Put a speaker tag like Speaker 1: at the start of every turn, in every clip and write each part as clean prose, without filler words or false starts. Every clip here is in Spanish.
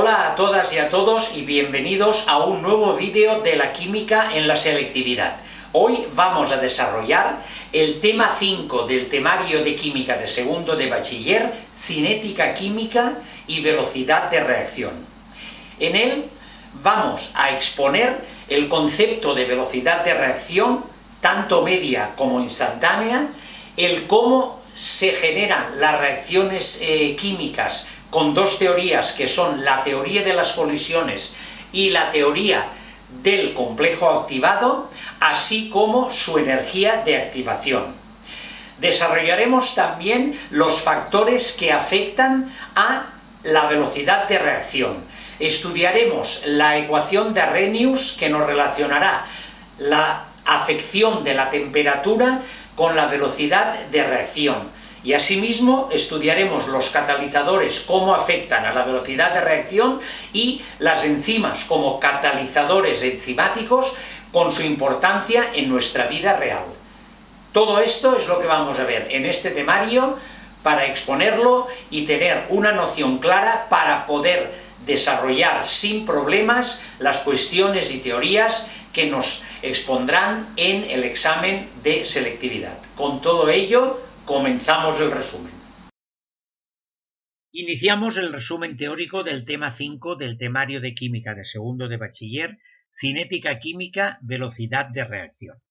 Speaker 1: Hola a todas y a todos y bienvenidos a un nuevo vídeo de la química en la selectividad. Hoy vamos a desarrollar el tema 5 del temario de química de segundo de bachiller, cinética química y velocidad de reacción. En él vamos a exponer el concepto de velocidad de reacción, tanto media como instantánea, el cómo se generan las reacciones químicas con dos teorías que son la teoría de las colisiones y la teoría del complejo activado, así como su energía de activación. Desarrollaremos también los factores que afectan a la velocidad de reacción. Estudiaremos la ecuación de Arrhenius, que nos relacionará la afección de la temperatura con la velocidad de reacción. Y asimismo estudiaremos los catalizadores, cómo afectan a la velocidad de reacción, y las enzimas como catalizadores enzimáticos con su importancia en nuestra vida real. Todo esto es lo que vamos a ver en este temario para exponerlo y tener una noción clara para poder desarrollar sin problemas las cuestiones y teorías que nos expondrán en el examen de selectividad. Con todo ello, comenzamos el resumen. Iniciamos el resumen teórico del tema 5 del temario de química de segundo de bachiller, cinética química, velocidad de reacción.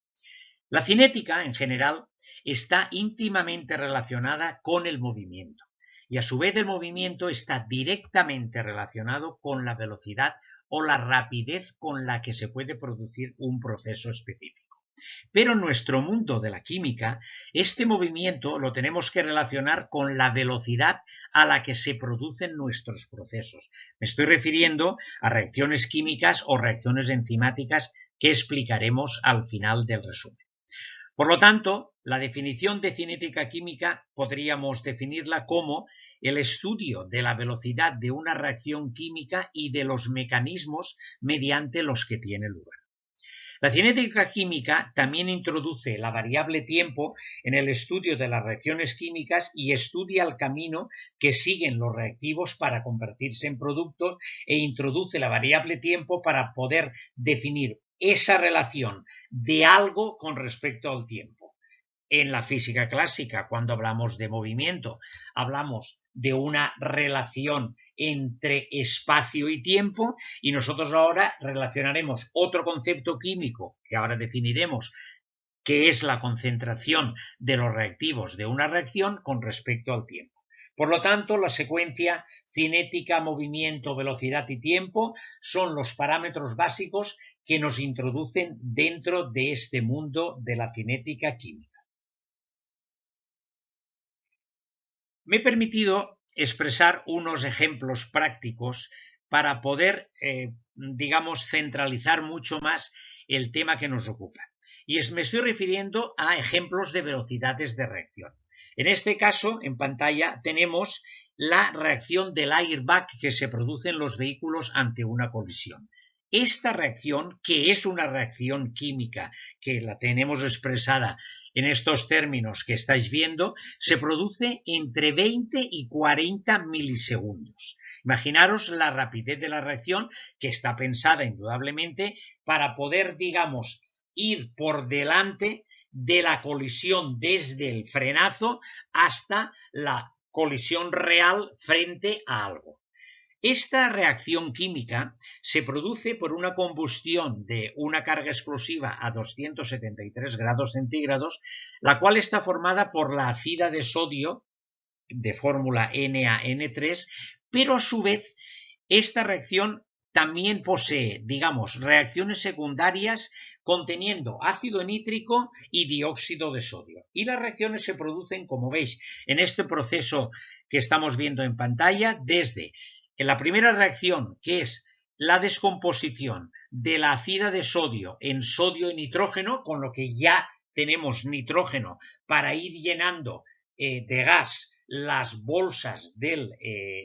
Speaker 1: La cinética, en general, está íntimamente relacionada con el movimiento, y a su vez el movimiento está directamente relacionado con la velocidad o la rapidez con la que se puede producir un proceso específico. Pero en nuestro mundo de la química, este movimiento lo tenemos que relacionar con la velocidad a la que se producen nuestros procesos. Me estoy refiriendo a reacciones químicas o reacciones enzimáticas que explicaremos al final del resumen. Por lo tanto, la definición de cinética química podríamos definirla como el estudio de la velocidad de una reacción química y de los mecanismos mediante los que tiene lugar. La cinética química también introduce la variable tiempo en el estudio de las reacciones químicas y estudia el camino que siguen los reactivos para convertirse en productos, e introduce la variable tiempo para poder definir esa relación de algo con respecto al tiempo. En la física clásica, cuando hablamos de movimiento, hablamos de una relación entre espacio y tiempo, y nosotros ahora relacionaremos otro concepto químico que ahora definiremos, que es la concentración de los reactivos de una reacción con respecto al tiempo. Por lo tanto, la secuencia cinética, movimiento, velocidad y tiempo son los parámetros básicos que nos introducen dentro de este mundo de la cinética química. Me he permitido expresar unos ejemplos prácticos para poder, centralizar mucho más el tema que nos ocupa. Y me estoy refiriendo a ejemplos de velocidades de reacción. En este caso, en pantalla, tenemos la reacción del airbag que se produce en los vehículos ante una colisión. Esta reacción, que es una reacción química, que la tenemos expresada en estos términos que estáis viendo, se produce entre 20 y 40 milisegundos. Imaginaros la rapidez de la reacción, que está pensada indudablemente para poder, ir por delante de la colisión desde el frenazo hasta la colisión real frente a algo. Esta reacción química se produce por una combustión de una carga explosiva a 273 grados centígrados, la cual está formada por la acida de sodio de fórmula NaN3, pero a su vez esta reacción también posee, reacciones secundarias conteniendo ácido nítrico y dióxido de sodio. Y las reacciones se producen, como veis, en este proceso que estamos viendo en pantalla, desde la primera reacción, que es la descomposición de la acida de sodio en sodio y nitrógeno, con lo que ya tenemos nitrógeno para ir llenando de gas las bolsas del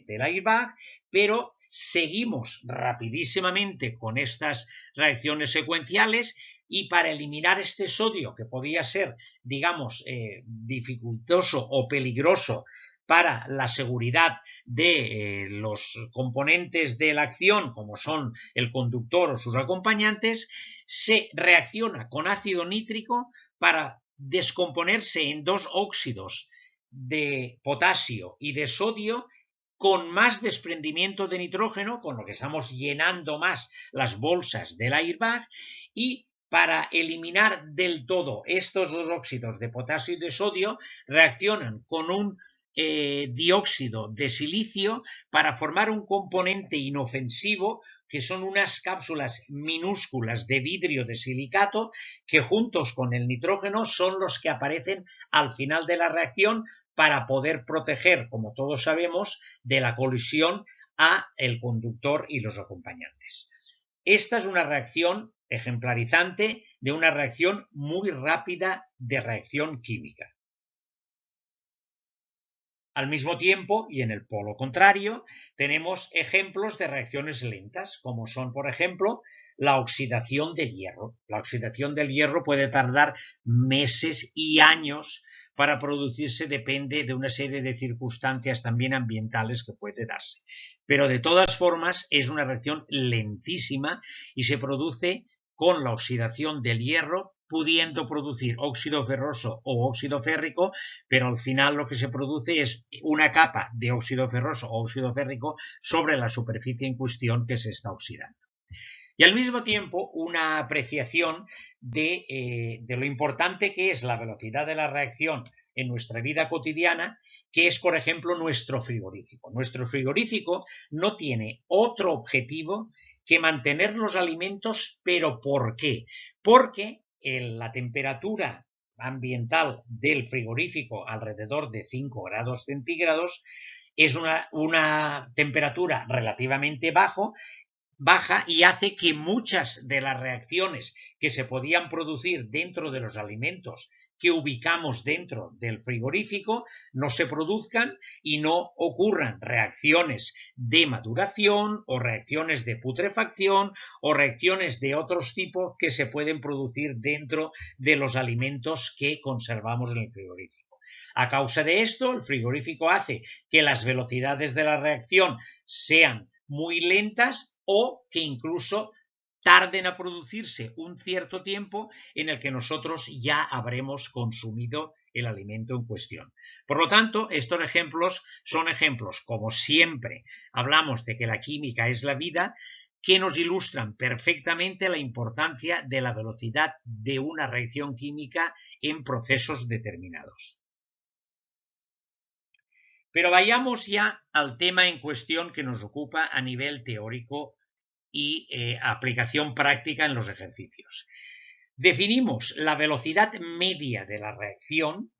Speaker 1: airbag, pero seguimos rapidísimamente con estas reacciones secuenciales, y para eliminar este sodio que podía ser, dificultoso o peligroso para la seguridad de los componentes de la acción, como son el conductor o sus acompañantes, se reacciona con ácido nítrico para descomponerse en dos óxidos de potasio y de sodio con más desprendimiento de nitrógeno, con lo que estamos llenando más las bolsas del airbag, y para eliminar del todo estos dos óxidos de potasio y de sodio reaccionan con un dióxido de silicio para formar un componente inofensivo que son unas cápsulas minúsculas de vidrio de silicato que juntos con el nitrógeno son los que aparecen al final de la reacción para poder proteger, como todos sabemos, de la colisión a el conductor y los acompañantes. Esta es una reacción ejemplarizante de una reacción muy rápida de reacción química. Al mismo tiempo, y en el polo contrario, tenemos ejemplos de reacciones lentas, como son, por ejemplo, la oxidación del hierro. La oxidación del hierro puede tardar meses y años para producirse, depende de una serie de circunstancias también ambientales que puede darse. Pero de todas formas es una reacción lentísima y se produce con la oxidación del hierro, pudiendo producir óxido ferroso o óxido férrico, pero al final lo que se produce es una capa de óxido ferroso o óxido férrico sobre la superficie en cuestión que se está oxidando. Y al mismo tiempo una apreciación de lo importante que es la velocidad de la reacción en nuestra vida cotidiana, que es, por ejemplo, nuestro frigorífico. Nuestro frigorífico no tiene otro objetivo que mantener los alimentos, pero ¿por qué? Porque la temperatura ambiental del frigorífico, alrededor de 5 grados centígrados, es una temperatura relativamente baja y hace que muchas de las reacciones que se podían producir dentro de los alimentos que ubicamos dentro del frigorífico no se produzcan y no ocurran reacciones de maduración o reacciones de putrefacción o reacciones de otros tipos que se pueden producir dentro de los alimentos que conservamos en el frigorífico. A causa de esto, el frigorífico hace que las velocidades de la reacción sean muy lentas o que incluso tarden a producirse un cierto tiempo en el que nosotros ya habremos consumido el alimento en cuestión. Por lo tanto, estos ejemplos son ejemplos, como siempre hablamos de que la química es la vida, que nos ilustran perfectamente la importancia de la velocidad de una reacción química en procesos determinados. Pero vayamos ya al tema en cuestión que nos ocupa a nivel teórico y aplicación práctica en los ejercicios. Definimos la velocidad media de la reacción,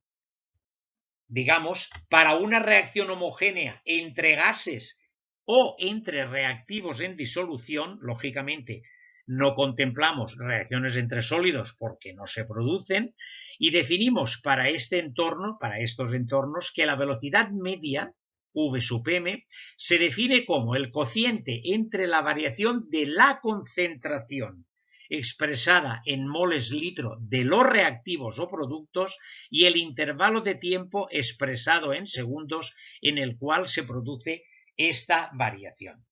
Speaker 1: digamos, para una reacción homogénea entre gases o entre reactivos en disolución. Lógicamente no contemplamos reacciones entre sólidos porque no se producen, y definimos para este entorno, para estos entornos, que la velocidad media V sub m se define como el cociente entre la variación de la concentración expresada en moles litro de los reactivos o productos y el intervalo de tiempo expresado en segundos en el cual se produce esta variación.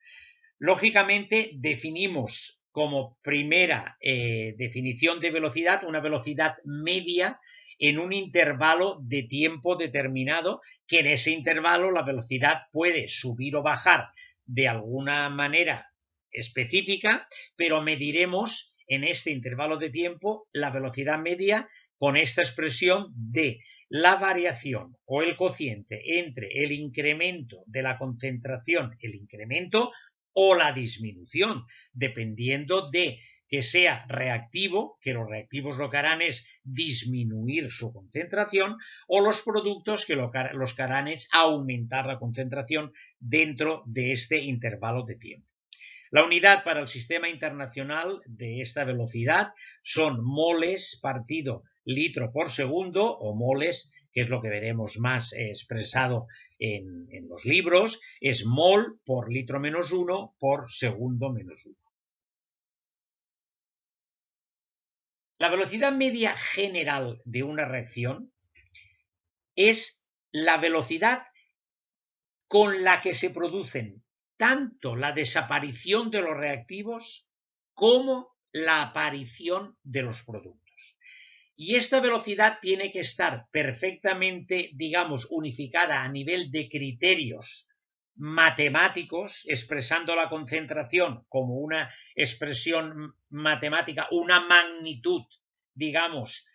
Speaker 1: Lógicamente definimos como primera definición de velocidad una velocidad media en un intervalo de tiempo determinado, que en ese intervalo la velocidad puede subir o bajar de alguna manera específica, pero mediremos en este intervalo de tiempo la velocidad media con esta expresión de la variación o el cociente entre el incremento de la concentración, el incremento o la disminución, dependiendo de que sea reactivo, que los reactivos lo que harán es disminuir su concentración, o los productos que los que harán es aumentar la concentración dentro de este intervalo de tiempo. La unidad para el sistema internacional de esta velocidad son moles partido litro por segundo, o moles, que es lo que veremos más expresado en los libros, es mol por litro menos 1 por segundo menos 1. La velocidad media general de una reacción es la velocidad con la que se producen tanto la desaparición de los reactivos como la aparición de los productos. Y esta velocidad tiene que estar perfectamente, digamos, unificada a nivel de criterios matemáticos, expresando la concentración como una expresión matemática, una magnitud, digamos,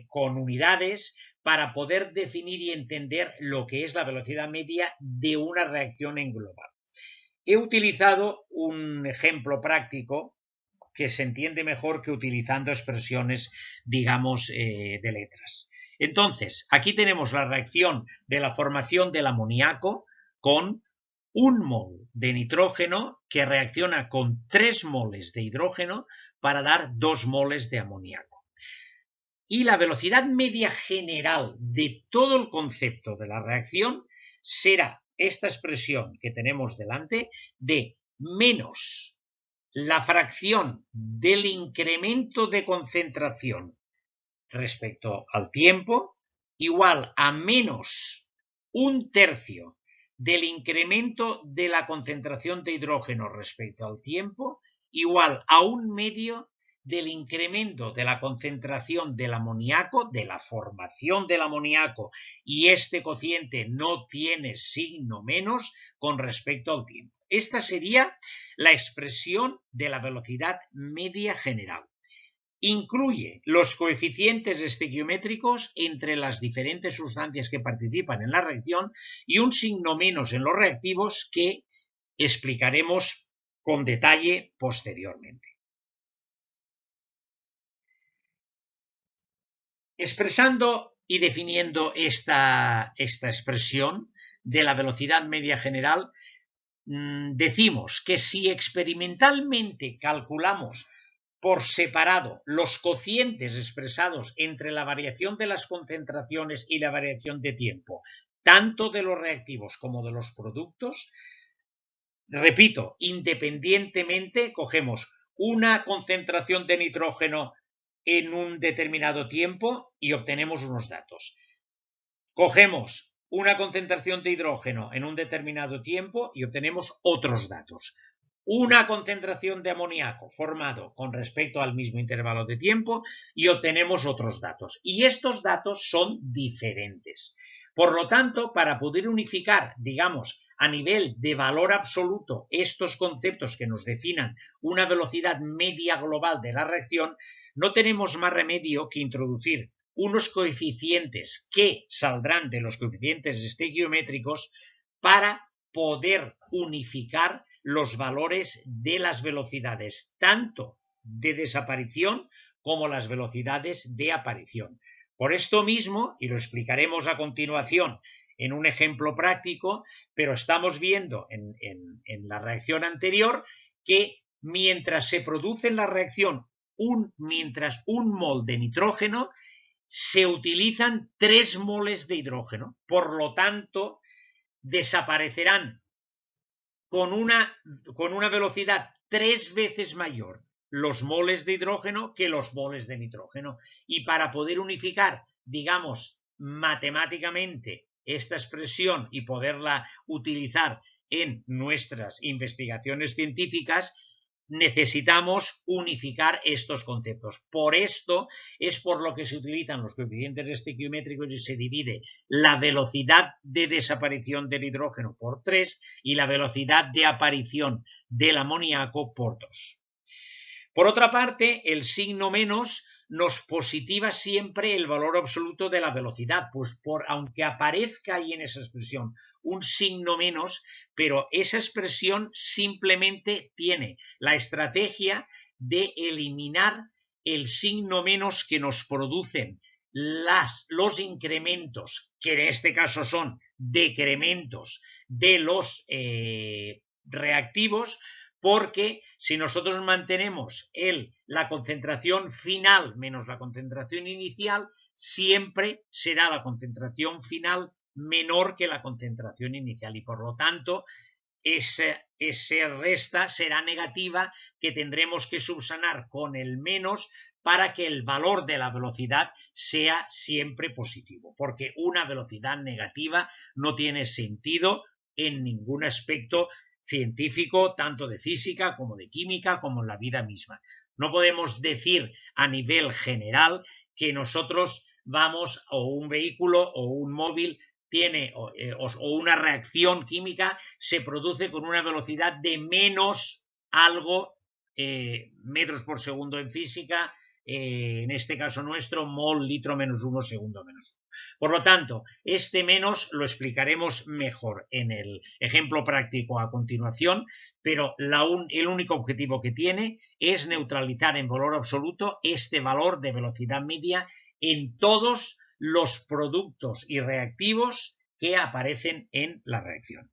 Speaker 1: con unidades, para poder definir y entender lo que es la velocidad media de una reacción en global. He utilizado un ejemplo práctico que se entiende mejor que utilizando expresiones, digamos, de letras. Entonces, aquí tenemos la reacción de la formación del amoníaco con 1 mol de nitrógeno que reacciona con 3 moles de hidrógeno para dar 2 moles de amoníaco. Y la velocidad media general de todo el concepto de la reacción será esta expresión que tenemos delante de menos la fracción del incremento de concentración respecto al tiempo igual a menos 1/3 del incremento de la concentración de hidrógeno respecto al tiempo igual a 1/2 del incremento de la concentración del amoníaco, de la formación del amoníaco, y este cociente no tiene signo menos con respecto al tiempo. Esta sería la expresión de la velocidad media general. Incluye los coeficientes estequiométricos entre las diferentes sustancias que participan en la reacción y un signo menos en los reactivos que explicaremos con detalle posteriormente. Expresando y definiendo esta expresión de la velocidad media general, decimos que si experimentalmente calculamos por separado los cocientes expresados entre la variación de las concentraciones y la variación de tiempo, tanto de los reactivos como de los productos, repito, independientemente, cogemos una concentración de nitrógeno en un determinado tiempo y obtenemos unos datos. Cogemos una concentración de hidrógeno en un determinado tiempo y obtenemos otros datos. Una concentración de amoníaco formado con respecto al mismo intervalo de tiempo y obtenemos otros datos. Y estos datos son diferentes. Por lo tanto, para poder unificar, digamos, a nivel de valor absoluto estos conceptos que nos definan una velocidad media global de la reacción, no tenemos más remedio que introducir unos coeficientes que saldrán de los coeficientes estequiométricos para poder unificar los valores de las velocidades, tanto de desaparición como las velocidades de aparición. Por esto mismo, y lo explicaremos a continuación en un ejemplo práctico, pero estamos viendo en la reacción anterior que mientras se produce en la reacción mientras 1 mol de nitrógeno, se utilizan 3 moles de hidrógeno. Por lo tanto, desaparecerán con una velocidad 3 veces mayor los moles de hidrógeno que los moles de nitrógeno. Y para poder unificar, digamos, matemáticamente esta expresión y poderla utilizar en nuestras investigaciones científicas, necesitamos unificar estos conceptos. Por esto es por lo que se utilizan los coeficientes estequiométricos y se divide la velocidad de desaparición del hidrógeno por 3 y la velocidad de aparición del amoníaco por 2. Por otra parte, el signo menos nos positiva siempre el valor absoluto de la velocidad, pues aunque aparezca ahí en esa expresión un signo menos, pero esa expresión simplemente tiene la estrategia de eliminar el signo menos que nos producen los incrementos, que en este caso son decrementos de los reactivos, porque si nosotros mantenemos la concentración final menos la concentración inicial, siempre será la concentración final menor que la concentración inicial y por lo tanto esa resta será negativa que tendremos que subsanar con el menos para que el valor de la velocidad sea siempre positivo, porque una velocidad negativa no tiene sentido en ningún aspecto científico, tanto de física como de química, como en la vida misma. No podemos decir a nivel general que nosotros vamos, o un vehículo o un móvil tiene, o una reacción química se produce con una velocidad de menos algo metros por segundo en física, en este caso nuestro, mol litro menos 1 segundo menos 1. Por lo tanto, este menos lo explicaremos mejor en el ejemplo práctico a continuación, pero el único objetivo que tiene es neutralizar en valor absoluto este valor de velocidad media en todos los productos y reactivos que aparecen en la reacción.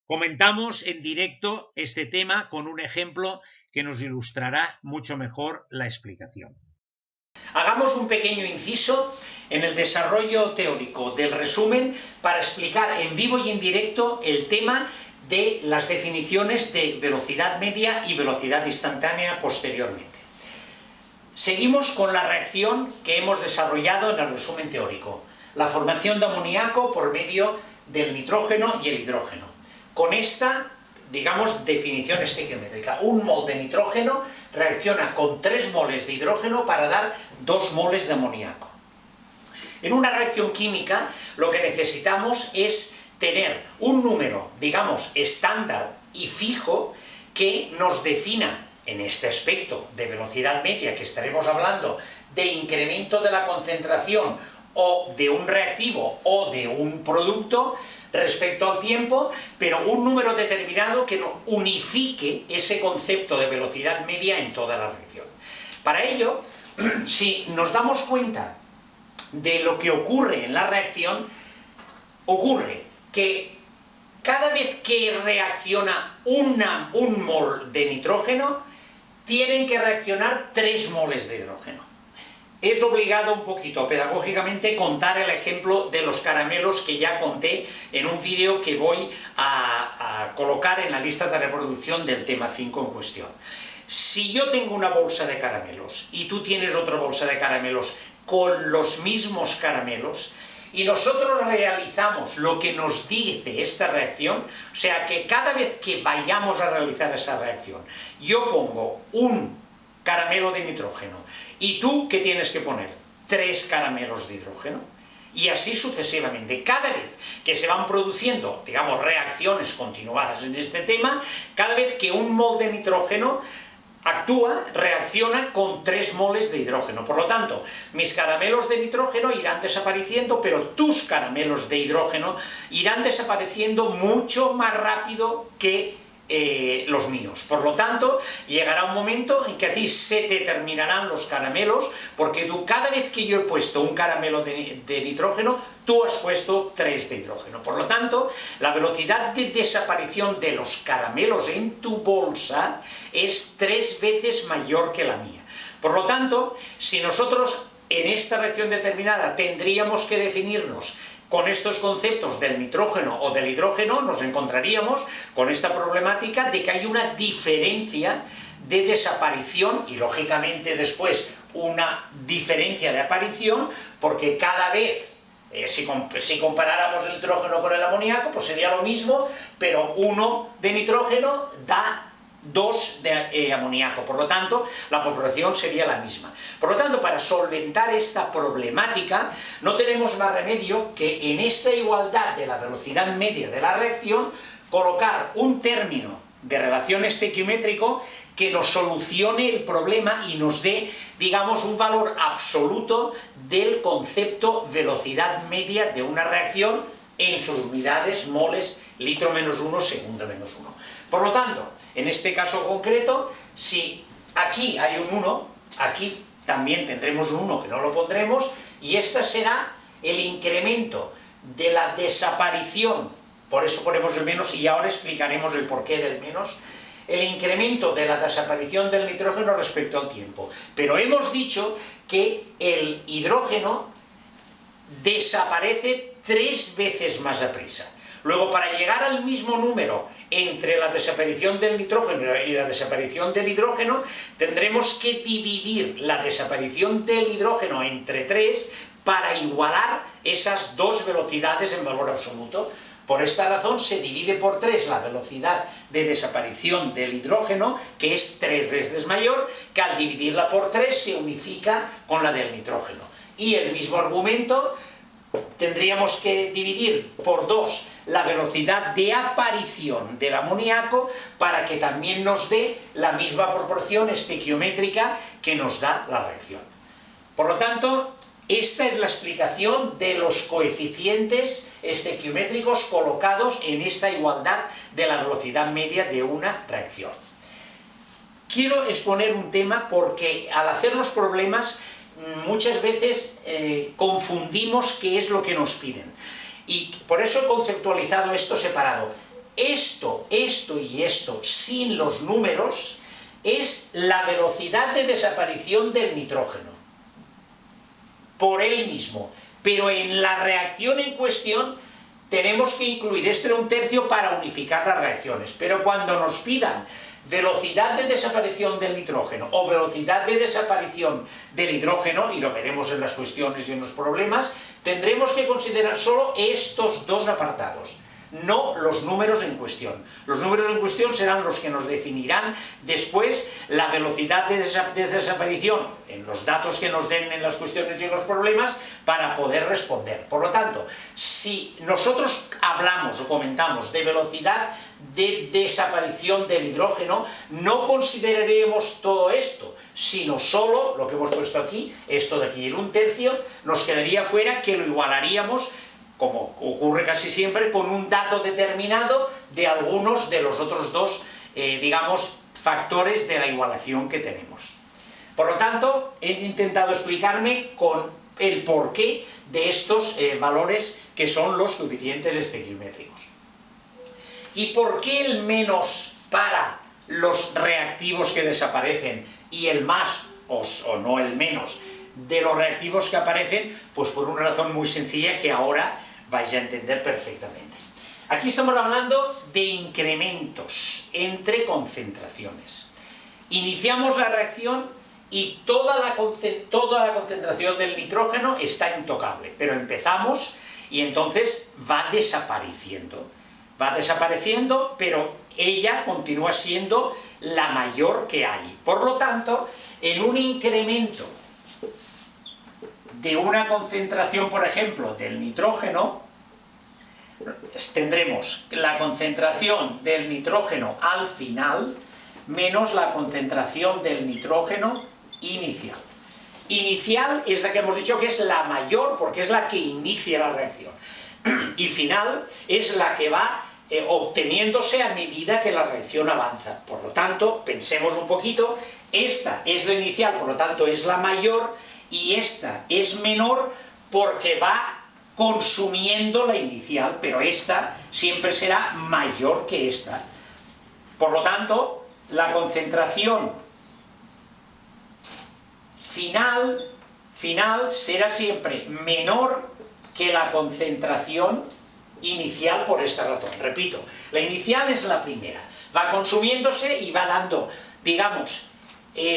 Speaker 1: Comentamos en directo este tema con un ejemplo que nos ilustrará mucho mejor la explicación.
Speaker 2: Hagamos un pequeño inciso en el desarrollo teórico del resumen para explicar en vivo y en directo el tema de las definiciones de velocidad media y velocidad instantánea posteriormente. Seguimos con la reacción que hemos desarrollado en el resumen teórico, la formación de amoníaco por medio del nitrógeno y el hidrógeno. Con esta, digamos, definición estequiométrica, un mol de nitrógeno reacciona con 3 moles de hidrógeno para dar 2 moles de amoníaco. En una reacción química lo que necesitamos es tener un número, digamos, estándar y fijo que nos defina en este aspecto de velocidad media que estaremos hablando de incremento de la concentración o de un reactivo o de un producto respecto al tiempo, pero un número determinado que unifique ese concepto de velocidad media en toda la reacción. Para ello, si nos damos cuenta de lo que ocurre en la reacción, ocurre que cada vez que reacciona un mol de nitrógeno, tienen que reaccionar 3 moles de hidrógeno. Es obligado un poquito pedagógicamente contar el ejemplo de los caramelos que ya conté en un vídeo que voy a colocar en la lista de reproducción del tema 5 en cuestión. Si yo tengo una bolsa de caramelos y tú tienes otra bolsa de caramelos con los mismos caramelos y nosotros realizamos lo que nos dice esta reacción, o sea que cada vez que vayamos a realizar esa reacción, yo pongo un caramelo de nitrógeno y tú, ¿qué tienes que poner? 3 caramelos de hidrógeno. Y así sucesivamente. Cada vez que se van produciendo, digamos, reacciones continuadas en este tema, cada vez que un mol de nitrógeno actúa, reacciona con 3 moles de hidrógeno. Por lo tanto, mis caramelos de nitrógeno irán desapareciendo, pero tus caramelos de hidrógeno irán desapareciendo mucho más rápido que los míos. Por lo tanto, llegará un momento en que a ti se te terminarán los caramelos, porque tú, cada vez que yo he puesto un caramelo de nitrógeno, tú has puesto 3 de hidrógeno. Por lo tanto, la velocidad de desaparición de los caramelos en tu bolsa es 3 veces mayor que la mía. Por lo tanto, si nosotros en esta reacción determinada tendríamos que definirnos con estos conceptos del nitrógeno o del hidrógeno, nos encontraríamos con esta problemática de que hay una diferencia de desaparición y, lógicamente, después una diferencia de aparición, porque cada vez, si comparáramos el nitrógeno con el amoníaco, pues sería lo mismo, pero 1 de nitrógeno da 2 de amoníaco, por lo tanto, la proporción sería la misma. Por lo tanto, para solventar esta problemática, no tenemos más remedio que en esta igualdad de la velocidad media de la reacción, colocar un término de relación estequiométrico que nos solucione el problema y nos dé, digamos, un valor absoluto del concepto velocidad media de una reacción en sus unidades, moles, litro menos 1, segundo menos 1. Por lo tanto, en este caso concreto, si aquí hay un 1, aquí también tendremos un 1 que no lo pondremos, y este será el incremento de la desaparición, por eso ponemos el menos, y ahora explicaremos el porqué del menos, el incremento de la desaparición del nitrógeno respecto al tiempo. Pero hemos dicho que el hidrógeno desaparece 3 veces más aprisa. Luego, para llegar al mismo número entre la desaparición del nitrógeno y la desaparición del hidrógeno, tendremos que dividir la desaparición del hidrógeno entre 3 para igualar esas dos velocidades en valor absoluto. Por esta razón se divide por 3 la velocidad de desaparición del hidrógeno, que es 3 veces mayor, que al dividirla por 3 se unifica con la del nitrógeno. Y el mismo argumento, tendríamos que dividir por 2 la velocidad de aparición del amoníaco para que también nos dé la misma proporción estequiométrica que nos da la reacción. Por lo tanto, esta es la explicación de los coeficientes estequiométricos colocados en esta igualdad de la velocidad media de una reacción. Quiero exponer un tema porque al hacer los problemas muchas veces confundimos qué es lo que nos piden. Y por eso he conceptualizado esto separado. Esto y esto, sin los números, es la velocidad de desaparición del nitrógeno por él mismo, pero en la reacción en cuestión tenemos que incluir este 1/3 para unificar las reacciones, pero cuando nos pidan velocidad de desaparición del nitrógeno o velocidad de desaparición del hidrógeno, y lo veremos en las cuestiones y en los problemas, tendremos que considerar solo estos dos apartados, no los números en cuestión. Los números en cuestión serán los que nos definirán después la velocidad de desaparición en los datos que nos den en las cuestiones y en los problemas para poder responder. Por lo tanto, si nosotros hablamos o comentamos de velocidad de desaparición del hidrógeno, no consideraremos todo esto, sino solo lo que hemos puesto aquí, esto de aquí, el 1/3, nos quedaría fuera, que lo igualaríamos, como ocurre casi siempre, con un dato determinado de algunos de los otros dos, digamos, factores de la igualación que tenemos. Por lo tanto, he intentado explicarme con el porqué de estos valores que son los coeficientes estequiométricos. ¿Y por qué el menos para los reactivos que desaparecen y el más, o no el menos, de los reactivos que aparecen? Pues por una razón muy sencilla que ahora vais a entender perfectamente. Aquí estamos hablando de incrementos entre concentraciones. Iniciamos la reacción y toda la concentración del nitrógeno está intocable, pero empezamos y entonces va desapareciendo. Va desapareciendo, pero ella continúa siendo la mayor que hay. Por lo tanto, en un incremento de una concentración, por ejemplo, del nitrógeno, tendremos la concentración del nitrógeno al final menos la concentración del nitrógeno inicial. Inicial es la que hemos dicho que es la mayor porque es la que inicia la reacción. Y final es la que va obteniéndose a medida que la reacción avanza. Por lo tanto, pensemos un poquito, esta es la inicial, por lo tanto es la mayor, y esta es menor porque va consumiendo la inicial, pero esta siempre será mayor que esta. Por lo tanto, la concentración final será siempre menor que la concentración inicial por esta razón. Repito, la inicial es la primera, va consumiéndose y va dando, digamos,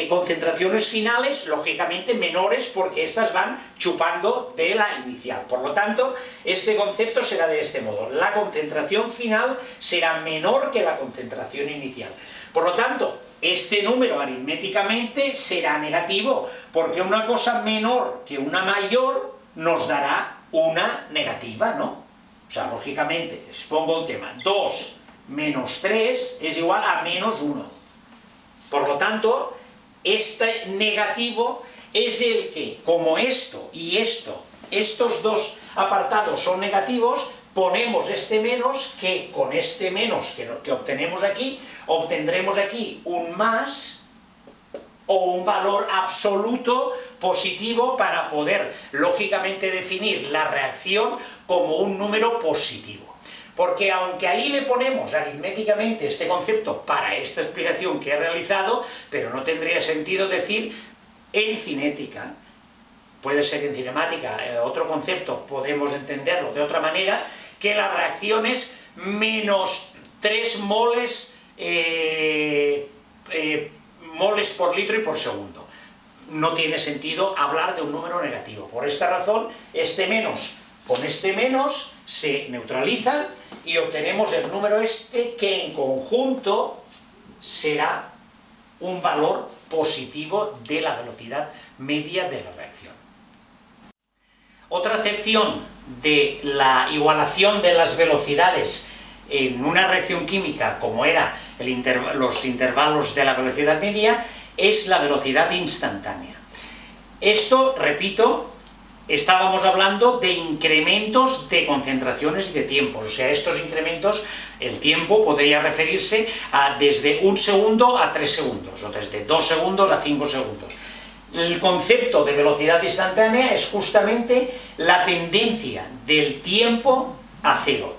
Speaker 2: concentraciones finales, lógicamente menores, porque estas van chupando de la inicial. Por lo tanto, este concepto será de este modo. La concentración final será menor que la concentración inicial. Por lo tanto, este número aritméticamente será negativo, porque una cosa menor que una mayor nos dará una negativa, ¿no? O sea, lógicamente, les pongo el tema, 2 menos 3 es igual a menos 1. Por lo tanto, este negativo es el que, como esto y esto, estos dos apartados son negativos, ponemos este menos, que con este menos que obtenemos aquí, obtendremos aquí un más o un valor absoluto positivo para poder, lógicamente, definir la reacción como un número positivo. Porque aunque ahí le ponemos aritméticamente este concepto para esta explicación que he realizado, pero no tendría sentido decir en cinética, puede ser en cinemática, otro concepto, podemos entenderlo de otra manera, que la reacción es menos 3 moles por litro y por segundo. no tiene sentido hablar de un número negativo. Por esta razón, este menos con este menos se neutralizan y obtenemos el número este, que en conjunto será un valor positivo de la velocidad media de la reacción. Otra acepción de la igualación de las velocidades en una reacción química, como era los intervalos de la velocidad media, es la velocidad instantánea. Esto, repito, estábamos hablando de incrementos de concentraciones y de tiempos. O sea, estos incrementos, el tiempo podría referirse a desde 1 segundo a 3 segundos, o desde 2 segundos a 5 segundos. El concepto de velocidad instantánea es justamente la tendencia del tiempo a cero.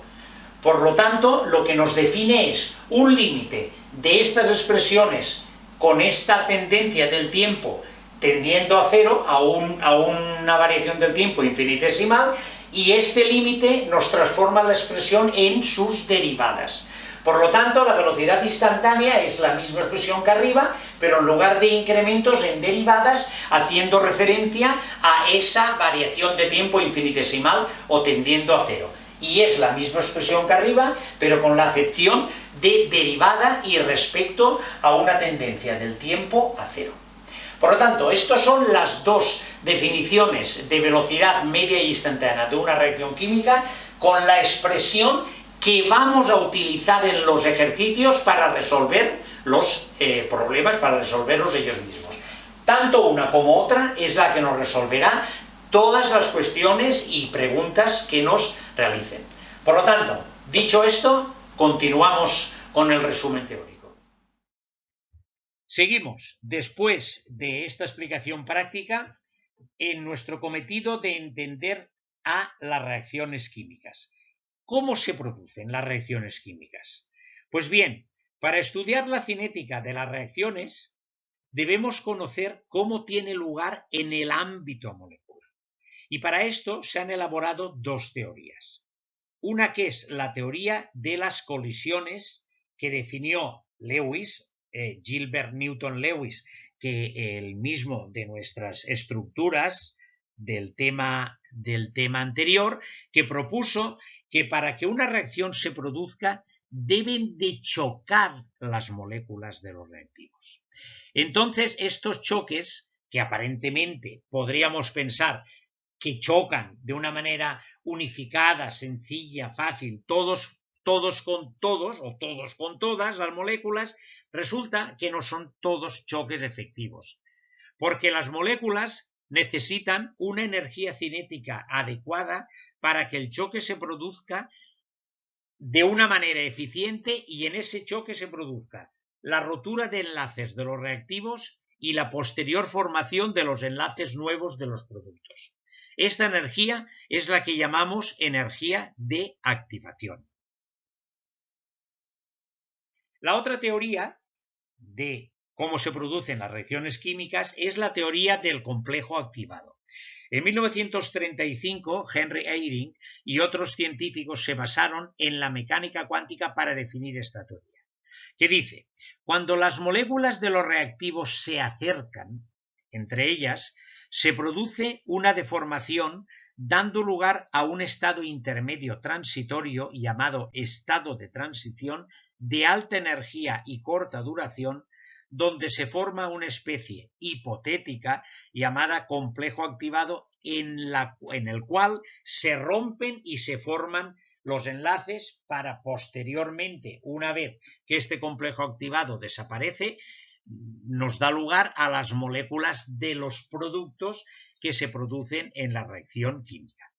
Speaker 2: Por lo tanto, lo que nos define es un límite de estas expresiones con esta tendencia del tiempo tendiendo a cero, a una variación del tiempo infinitesimal, y este límite nos transforma la expresión en sus derivadas. Por lo tanto, la velocidad instantánea es la misma expresión que arriba, pero en lugar de incrementos en derivadas, haciendo referencia a esa variación de tiempo infinitesimal o tendiendo a cero. Y es la misma expresión que arriba, pero con la acepción de derivada y respecto a una tendencia del tiempo a cero. Por lo tanto, estas son las dos definiciones de velocidad media e instantánea de una reacción química, con la expresión que vamos a utilizar en los ejercicios para resolver los problemas, para resolverlos ellos mismos. Tanto una como otra es la que nos resolverá todas las cuestiones y preguntas que nos realicen. Por lo tanto, dicho esto, continuamos con el resumen teórico.
Speaker 1: Seguimos, después de esta explicación práctica, en nuestro cometido de entender a las reacciones químicas. ¿Cómo se producen las reacciones químicas? Pues bien, para estudiar la cinética de las reacciones, debemos conocer cómo tiene lugar en el ámbito molecular. Y para esto se han elaborado dos teorías. Una que es la teoría de las colisiones que definió Lewis, Gilbert Newton Lewis, que el mismo de nuestras estructuras del tema anterior, que propuso que para que una reacción se produzca deben de chocar las moléculas de los reactivos. Entonces, estos choques, que aparentemente podríamos pensar que chocan de una manera unificada, sencilla, fácil, todos con todos o todos con todas las moléculas, resulta que no son todos choques efectivos, porque las moléculas necesitan una energía cinética adecuada para que el choque se produzca de una manera eficiente y en ese choque se produzca la rotura de enlaces de los reactivos y la posterior formación de los enlaces nuevos de los productos. Esta energía es la que llamamos energía de activación. La otra teoría de cómo se producen las reacciones químicas es la teoría del complejo activado. En 1935, Henry Eyring y otros científicos se basaron en la mecánica cuántica para definir esta teoría, que dice: cuando las moléculas de los reactivos se acercan entre ellas, se produce una deformación dando lugar a un estado intermedio transitorio llamado estado de transición de alta energía y corta duración, donde se forma una especie hipotética llamada complejo activado en el cual se rompen y se forman los enlaces para posteriormente, una vez que este complejo activado desaparece, nos da lugar a las moléculas de los productos que se producen en la reacción química.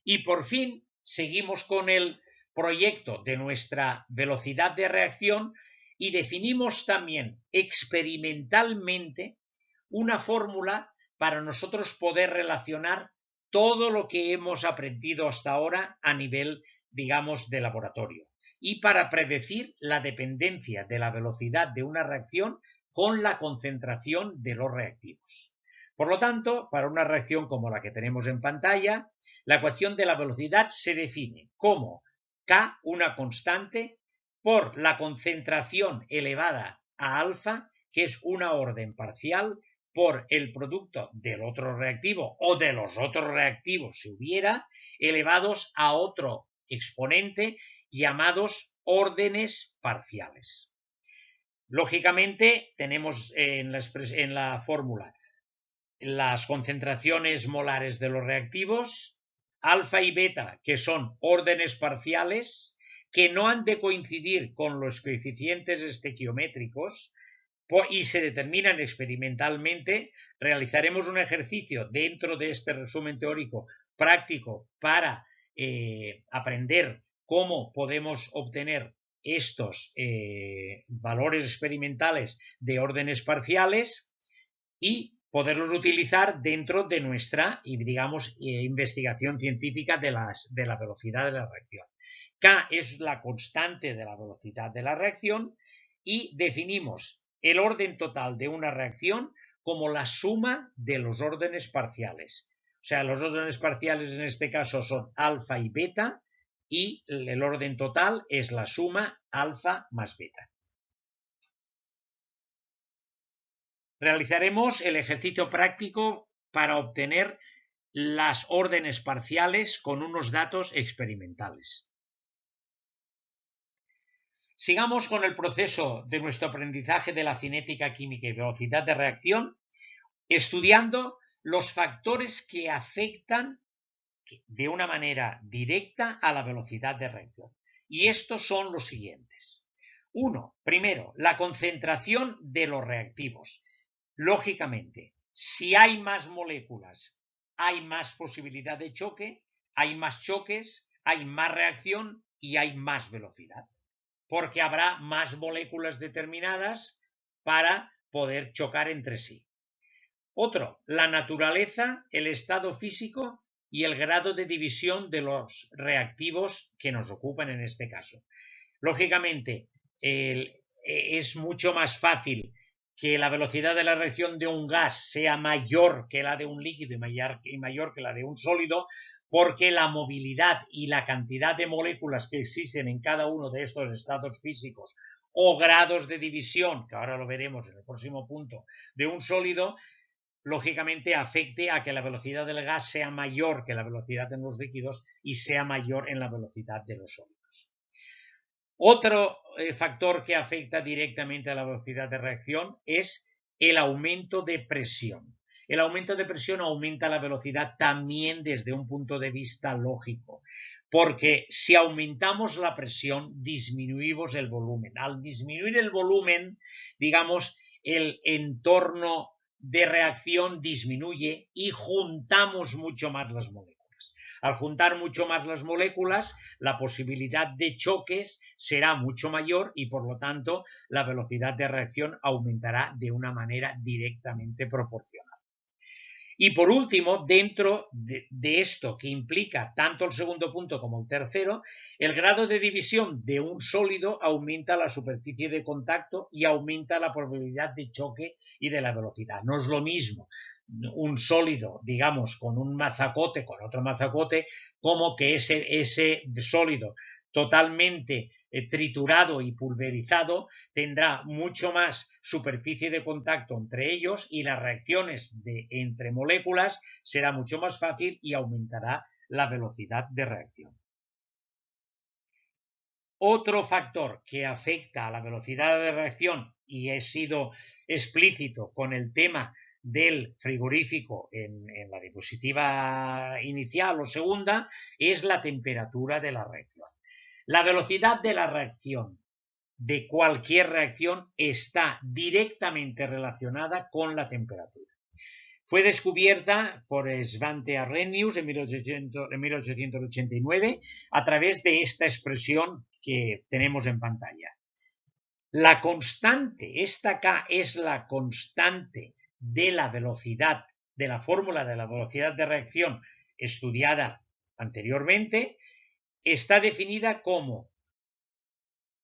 Speaker 1: Y por fin seguimos con el proyecto de nuestra velocidad de reacción y definimos también experimentalmente una fórmula para nosotros poder relacionar todo lo que hemos aprendido hasta ahora a nivel, digamos, de laboratorio y para predecir la dependencia de la velocidad de una reacción con la concentración de los reactivos. Por lo tanto, para una reacción como la que tenemos en pantalla, la ecuación de la velocidad se define como K, una constante, por la concentración elevada a alfa, que es una orden parcial por el producto del otro reactivo o de los otros reactivos, si hubiera, elevados a otro exponente llamados órdenes parciales. Lógicamente, tenemos en la fórmula las concentraciones molares de los reactivos, alfa y beta, que son órdenes parciales, que no han de coincidir con los coeficientes estequiométricos y se determinan experimentalmente. Realizaremos un ejercicio dentro de este resumen teórico práctico para aprender cómo podemos obtener estos valores experimentales de órdenes parciales y poderlos utilizar dentro de nuestra, digamos, investigación científica de la velocidad de la reacción. K es la constante de la velocidad de la reacción y definimos el orden total de una reacción como la suma de los órdenes parciales. O sea, los órdenes parciales en este caso son alfa y beta y el orden total es la suma alfa más beta. Realizaremos el ejercicio práctico para obtener las órdenes parciales con unos datos experimentales. Sigamos con el proceso de nuestro aprendizaje de la cinética química y velocidad de reacción, estudiando los factores que afectan de una manera directa a la velocidad de reacción. Y estos son los siguientes. Primero, la concentración de los reactivos. Lógicamente, si hay más moléculas, hay más posibilidad de choque, hay más choques, hay más reacción y hay más velocidad, porque habrá más moléculas determinadas para poder chocar entre sí. La naturaleza, el estado físico y el grado de división de los reactivos que nos ocupan en este caso. Lógicamente, es mucho más fácil que la velocidad de la reacción de un gas sea mayor que la de un líquido y mayor que la de un sólido, porque la movilidad y la cantidad de moléculas que existen en cada uno de estos estados físicos o grados de división, que ahora lo veremos en el próximo punto, de un sólido, lógicamente afecte a que la velocidad del gas sea mayor que la velocidad en los líquidos y sea mayor en la velocidad de los sólidos. Otro factor que afecta directamente a la velocidad de reacción es el aumento de presión. El aumento de presión aumenta la velocidad también desde un punto de vista lógico, porque si aumentamos la presión, disminuimos el volumen. Al disminuir el volumen, digamos, el entorno de reacción disminuye y juntamos mucho más las moléculas. Al juntar mucho más las moléculas, la posibilidad de choques será mucho mayor y por lo tanto la velocidad de reacción aumentará de una manera directamente proporcional. Y por último, dentro de esto que implica tanto el segundo punto como el tercero, el grado de división de un sólido aumenta la superficie de contacto y aumenta la probabilidad de choque y de la velocidad. No es lo mismo un sólido, digamos, con un mazacote, con otro mazacote, como que ese sólido totalmente triturado y pulverizado tendrá mucho más superficie de contacto entre ellos y las reacciones entre moléculas será mucho más fácil y aumentará la velocidad de reacción. Otro factor que afecta a la velocidad de reacción, y he sido explícito con el tema del frigorífico en la diapositiva inicial o segunda, es la temperatura de la reacción. La velocidad de la reacción de cualquier reacción está directamente relacionada con la temperatura. Fue descubierta por Svante Arrhenius en 1889 a través de esta expresión que tenemos en pantalla. La constante, esta K es la constante de la velocidad, de la fórmula de la velocidad de reacción estudiada anteriormente, está definida como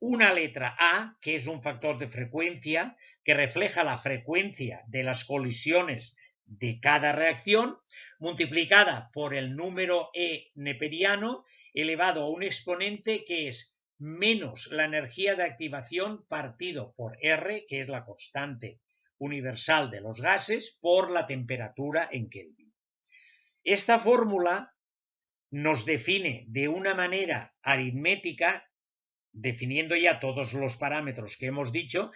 Speaker 1: una letra A, que es un factor de frecuencia que refleja la frecuencia de las colisiones de cada reacción, multiplicada por el número E neperiano elevado a un exponente que es menos la energía de activación partido por R, que es la constante universal de los gases, por la temperatura en Kelvin. Esta fórmula nos define de una manera aritmética, definiendo ya todos los parámetros que hemos dicho,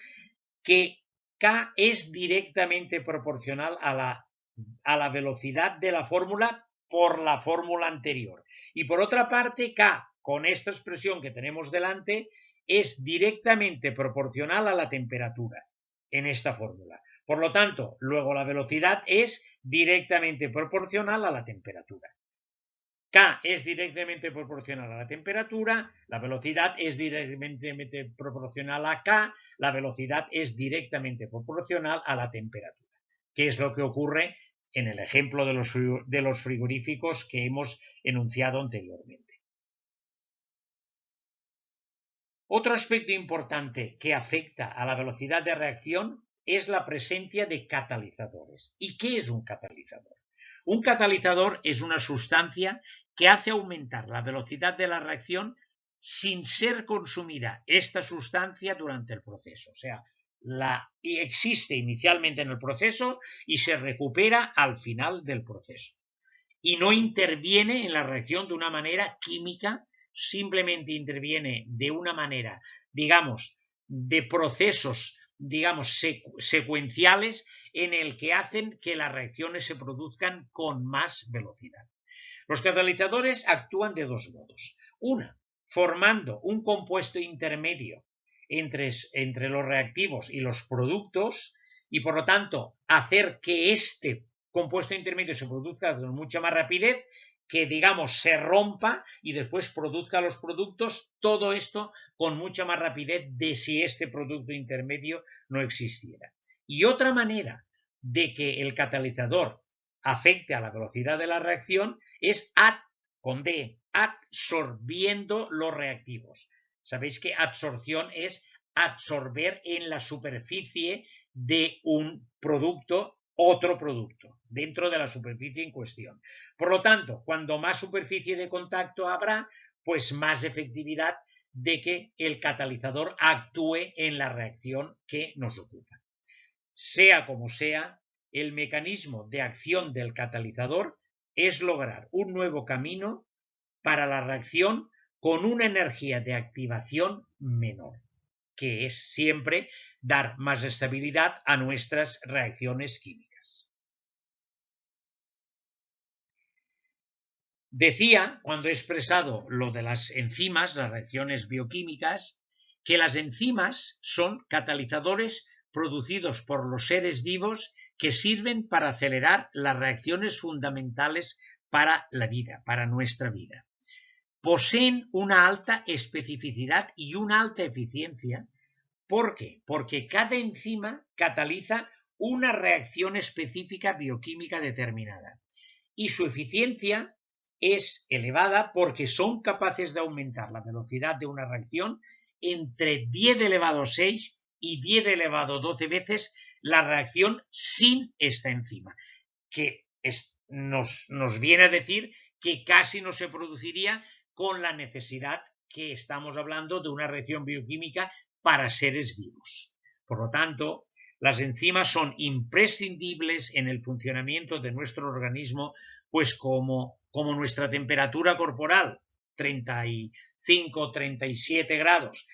Speaker 1: que K es directamente proporcional a la velocidad de la fórmula por la fórmula anterior. Y por otra parte, K, con esta expresión que tenemos delante, es directamente proporcional a la temperatura en esta fórmula. Por lo tanto, luego la velocidad es directamente proporcional a la temperatura. K es directamente proporcional a la temperatura, la velocidad es directamente proporcional a K, la velocidad es directamente proporcional a la temperatura, que es lo que ocurre en el ejemplo de los frigoríficos que hemos enunciado anteriormente. Otro aspecto importante que afecta a la velocidad de reacción es la presencia de catalizadores. ¿Y qué es un catalizador? Un catalizador es una sustancia que hace aumentar la velocidad de la reacción sin ser consumida esta sustancia durante el proceso. O sea, existe inicialmente en el proceso y se recupera al final del proceso. Y no interviene en la reacción de una manera química, simplemente interviene de una manera, digamos, de procesos, digamos, secuenciales en el que hacen que las reacciones se produzcan con más velocidad. Los catalizadores actúan de dos modos. Una, formando un compuesto intermedio entre los reactivos y los productos y por lo tanto hacer que este compuesto intermedio se produzca con mucha más rapidez, que digamos se rompa y después produzca los productos, todo esto con mucha más rapidez de si este producto intermedio no existiera. Y otra manera de que el catalizador afecte a la velocidad de la reacción es absorbiendo los reactivos. Sabéis que absorción es absorber en la superficie de un producto otro producto dentro de la superficie en cuestión. Por lo tanto, cuando más superficie de contacto habrá, pues más efectividad de que el catalizador actúe en la reacción que nos ocupa. Sea como sea, el mecanismo de acción del catalizador es lograr un nuevo camino para la reacción con una energía de activación menor, que es siempre dar más estabilidad a nuestras reacciones químicas. Decía, cuando he expresado lo de las enzimas, las reacciones bioquímicas, que las enzimas son catalizadores producidos por los seres vivos que sirven para acelerar las reacciones fundamentales para la vida, para nuestra vida. Poseen una alta especificidad y una alta eficiencia. ¿Por qué? Porque cada enzima cataliza una reacción específica bioquímica determinada y su eficiencia es elevada porque son capaces de aumentar la velocidad de una reacción entre 10 elevado a 6 y 10 elevado a 12 veces la reacción sin esta enzima, que nos viene a decir que casi no se produciría con la necesidad que estamos hablando de una reacción bioquímica para seres vivos. Por lo tanto, las enzimas son imprescindibles en el funcionamiento de nuestro organismo, pues como nuestra temperatura corporal, 35-37 grados,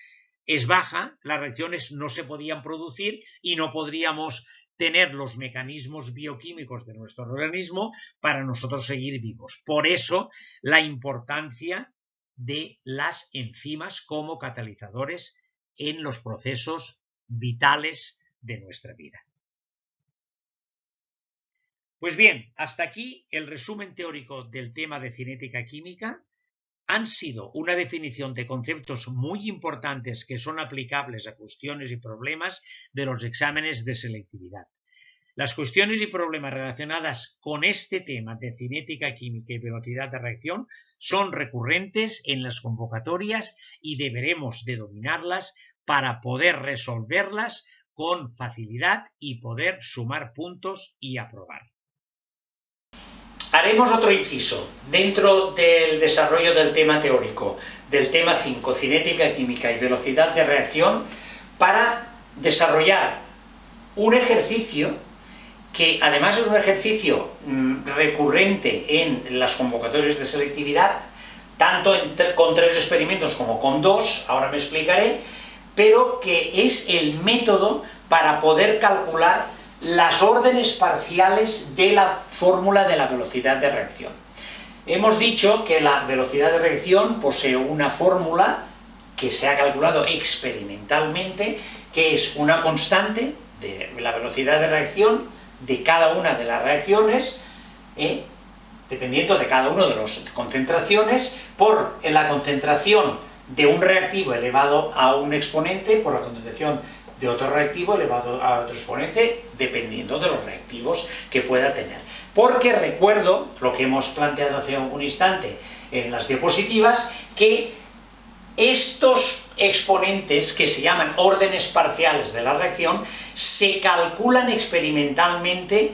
Speaker 1: es baja, las reacciones no se podían producir y no podríamos tener los mecanismos bioquímicos de nuestro organismo para nosotros seguir vivos. Por eso, la importancia de las enzimas como catalizadores en los procesos vitales de nuestra vida. Pues bien, hasta aquí el resumen teórico del tema de cinética química. Han sido una definición de conceptos muy importantes que son aplicables a cuestiones y problemas de los exámenes de selectividad. Las cuestiones y problemas relacionadas con este tema de cinética química y velocidad de reacción son recurrentes en las convocatorias y deberemos de dominarlas para poder resolverlas con facilidad y poder sumar puntos y aprobar.
Speaker 2: haremos otro inciso dentro del desarrollo del tema teórico, del tema 5, cinética química y velocidad de reacción, para desarrollar un ejercicio que además es un ejercicio recurrente en las convocatorias de selectividad, tanto con 3 experimentos como con 2, ahora me explicaré, pero que es el método para poder calcular las órdenes parciales de la fórmula de la velocidad de reacción. Hemos dicho que la velocidad de reacción posee una fórmula que se ha calculado experimentalmente, que es una constante de la velocidad de reacción de cada una de las reacciones, dependiendo de cada una de las concentraciones, por la concentración de un reactivo elevado a un exponente, por la concentración de otro reactivo elevado a otro exponente, dependiendo de los reactivos que pueda tener. Porque recuerdo lo que hemos planteado hace un instante en las diapositivas, que estos exponentes, que se llaman órdenes parciales de la reacción, se calculan experimentalmente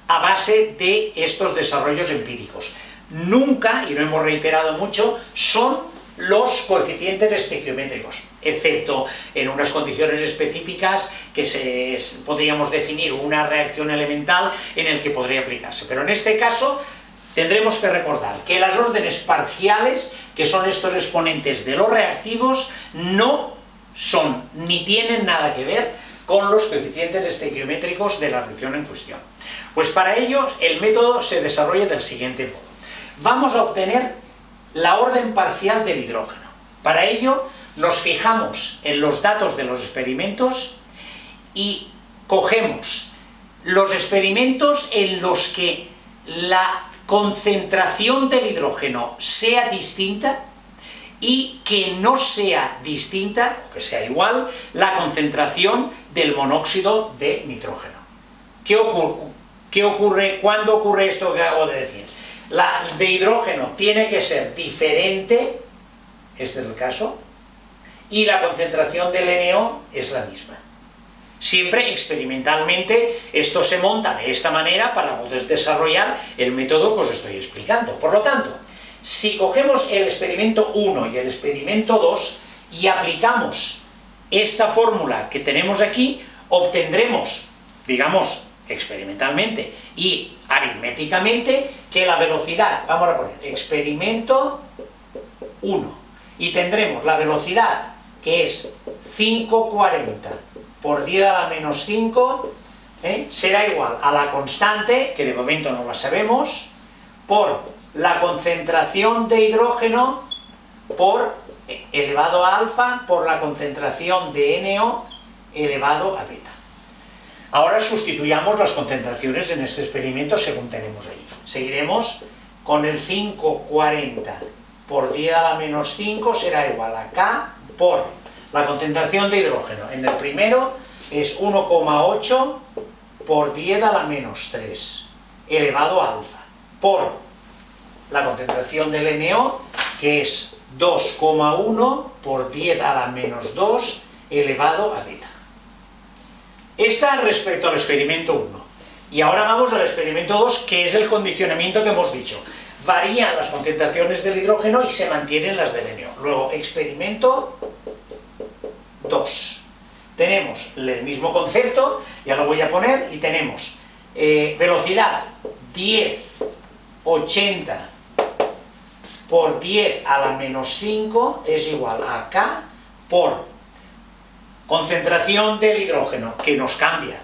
Speaker 2: a base de estos desarrollos empíricos. Nunca, y lo hemos reiterado mucho, son los coeficientes estequiométricos, excepto en unas condiciones específicas que podríamos definir una reacción elemental en el que podría aplicarse. Pero en este caso tendremos que recordar que las órdenes parciales, que son estos exponentes de los reactivos, no son ni tienen nada que ver con los coeficientes estequiométricos de la reacción en cuestión. Pues para ello el método se desarrolla del siguiente modo. Vamos a obtener la orden parcial del hidrógeno. Para ello nos fijamos en los datos de los experimentos y cogemos los experimentos en los que la concentración del hidrógeno sea distinta y que no sea distinta, que sea igual, la concentración del monóxido de nitrógeno. ¿Qué ocurre? ¿Cuándo ocurre esto que acabo de decir? La de hidrógeno tiene que ser diferente, este es el caso, y la concentración del NO es la misma. Siempre experimentalmente esto se monta de esta manera para poder desarrollar el método que os estoy explicando. Por lo tanto, si cogemos el experimento 1 y el experimento 2 y aplicamos esta fórmula que tenemos aquí, obtendremos, digamos, experimentalmente y aritméticamente, que la velocidad, vamos a poner experimento 1, y tendremos la velocidad que es 540 por 10 a la menos 5, será igual a la constante, que de momento no la sabemos, por la concentración de hidrógeno por elevado a alfa por la concentración de NO elevado a beta. Ahora sustituyamos las concentraciones en este experimento según tenemos ahí. Seguiremos con el 540 por 10 a la menos 5 será igual a K por la concentración de hidrógeno. En el primero es 1,8 por 10 a la menos 3 elevado a alfa por la concentración del NO, que es 2,1 por 10 a la menos 2 elevado a beta. Esta respecto al experimento 1. Y ahora vamos al experimento 2, que es el condicionamiento que hemos dicho. Varían las concentraciones del hidrógeno y se mantienen las del NO. Luego, experimento 2. Tenemos el mismo concepto, ya lo voy a poner, y tenemos velocidad 1080 por 10 a la menos 5 es igual a K por concentración del hidrógeno, que nos cambia,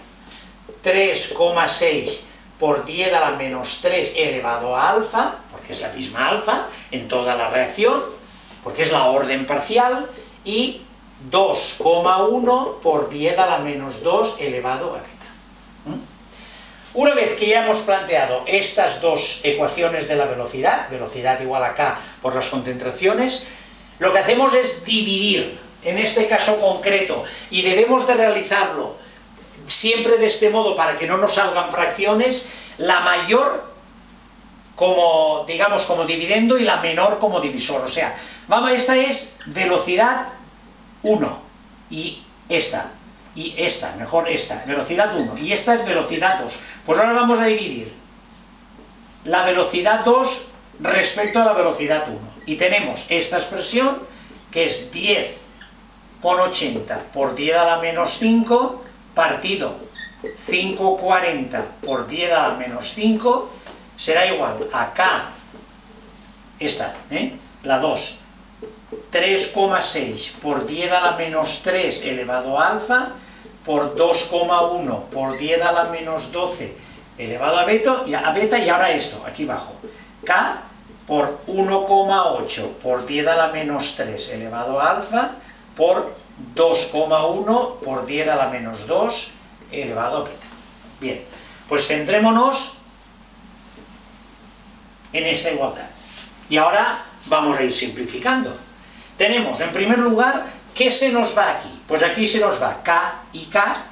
Speaker 2: 3,6 por 10 a la menos 3 elevado a alfa, porque es la misma alfa en toda la reacción, porque es la orden parcial, y 2,1 por 10 a la menos 2 elevado a beta. Una vez que ya hemos planteado estas dos ecuaciones de la velocidad, velocidad igual a K por las concentraciones, lo que hacemos es dividir, en este caso concreto, y debemos de realizarlo siempre de este modo para que no nos salgan fracciones, la mayor como, digamos, como dividendo y la menor como divisor. O sea, vamos, esta es velocidad 1 y esta, mejor esta, velocidad 1, y esta es velocidad 2. Pues ahora vamos a dividir la velocidad 2 respecto a la velocidad 1. Y tenemos esta expresión, que es 10,80 por 10 a la menos 5, partido 5,40 por 10 a la menos 5, será igual a K, esta, la 2, 3,6 por 10 a la menos 3 elevado a alfa, por 2,1 por 10 a la menos 12 elevado a beta, y ahora esto, aquí abajo, K por 1,8 por 10 a la menos 3 elevado a alfa, por 2,1 por 10 a la menos 2 elevado a beta. Bien, pues centrémonos en esta igualdad. Y ahora vamos a ir simplificando. Tenemos, en primer lugar, ¿qué se nos va aquí? Pues aquí se nos va K y K,